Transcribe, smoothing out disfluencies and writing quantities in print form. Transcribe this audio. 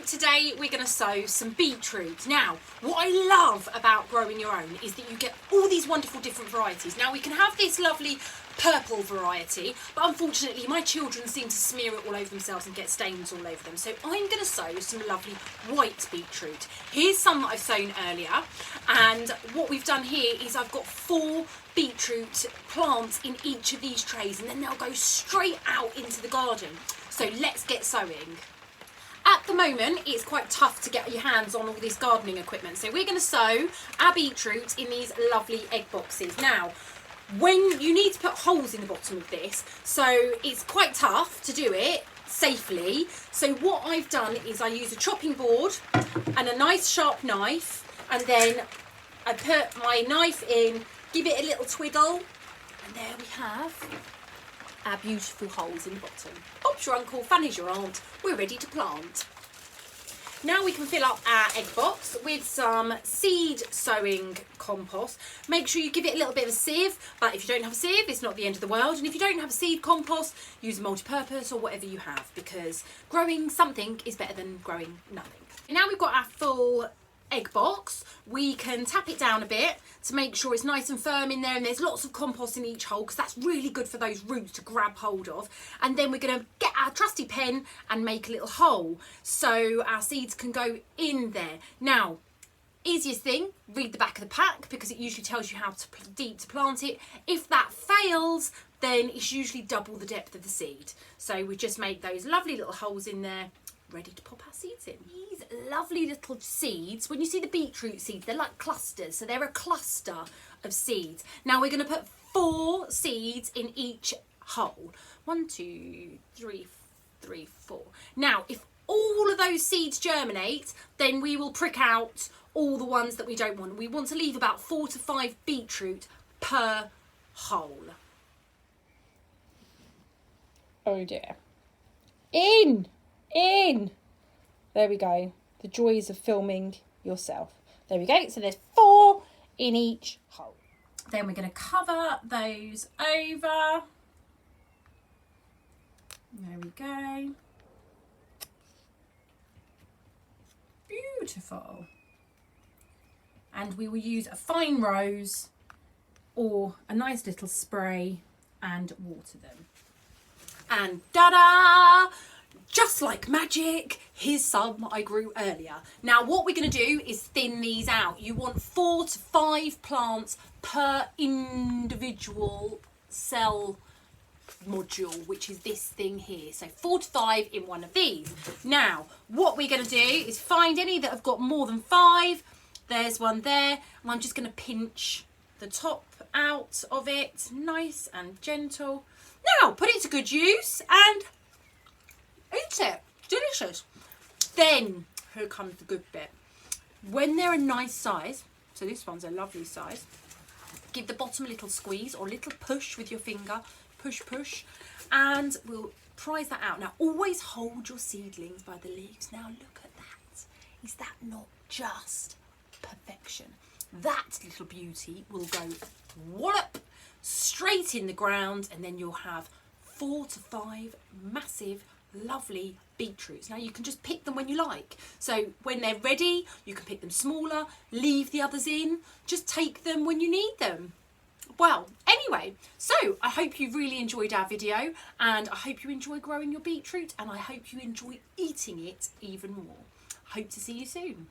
today we're going to sow some beetroot. Now, what I love about growing your own is that you get all these wonderful different varieties. Now, we can have this lovely purple variety, but unfortunately my children seem to smear it all over themselves and get stains all over them. So I'm going to sow some lovely white beetroot. Here's some that I've sown earlier, and what we've done here is I've got 4 beetroot plants in each of these trays, and then they'll go straight out into the garden. So let's get sowing. At the moment, it's quite tough to get your hands on all this gardening equipment. So we're going to sow our beetroot in these lovely egg boxes. Now, when you need to put holes in the bottom of this, so it's quite tough to do it safely. So what I've done is I use a chopping board and a nice sharp knife, and then I put my knife in, give it a little twiddle, and there we have our beautiful holes in the bottom. Bob's your uncle, Fanny's your aunt, we're ready to plant. Now we can fill up our egg box with some seed sowing compost. Make sure you give it a little bit of a sieve, but if you don't have a sieve, it's not the end of the world. And if you don't have a seed compost, use a multi-purpose or whatever you have, because growing something is better than growing nothing. Now we've got our full egg box, we can tap it down a bit to make sure it's nice and firm in there, and there's lots of compost in each hole because that's really good for those roots to grab hold of. And then we're going to get our trusty pen and make a little hole so our seeds can go in there. Now, easiest thing, read the back of the pack because it usually tells you how deep to plant it. If that fails, then it's usually double the depth of the seed. So we just make those lovely little holes in there, ready to pop our seeds in. These lovely little seeds, when you see the beetroot seeds, they're like clusters, so they're a cluster of seeds. Now we're going to put 4 seeds in each hole. 1, 2, 3, 4. Now, if all of those seeds germinate, then we will prick out all the ones that we don't want. We want to leave about 4 to 5 beetroot per hole. Oh dear. In. There we go. The joys of filming yourself. There we go. So there's 4 in each hole. Then we're going to cover those over. There we go. Beautiful. And we will use a fine rose or a nice little spray and water them. And ta-da! Just like magic, here's some I grew earlier. Now what we're going to do is thin these out. You want 4 to 5 plants per individual cell module, which is this thing here. So 4 to 5 in one of these. Now what we're going to do is find any that have got more than 5. There's one there, and I'm just going to pinch the top out of it, nice and gentle. Now put it to good use and eat it. Delicious. Then here comes the good bit. When they're a nice size, so this one's a lovely size, give the bottom a little squeeze or a little push with your finger. Push, and we'll prise that out. Now always hold your seedlings by the leaves. Now look at that. Is that not just perfection? That little beauty will go wallop straight in the ground, and then you'll have 4 to 5 massive lovely beetroots. Now you can just pick them when you like, so when they're ready you can pick them smaller, leave the others in, just take them when you need them. Well, anyway, so I hope you really enjoyed our video, and I hope you enjoy growing your beetroot, and I hope you enjoy eating it even more. Hope to see you soon.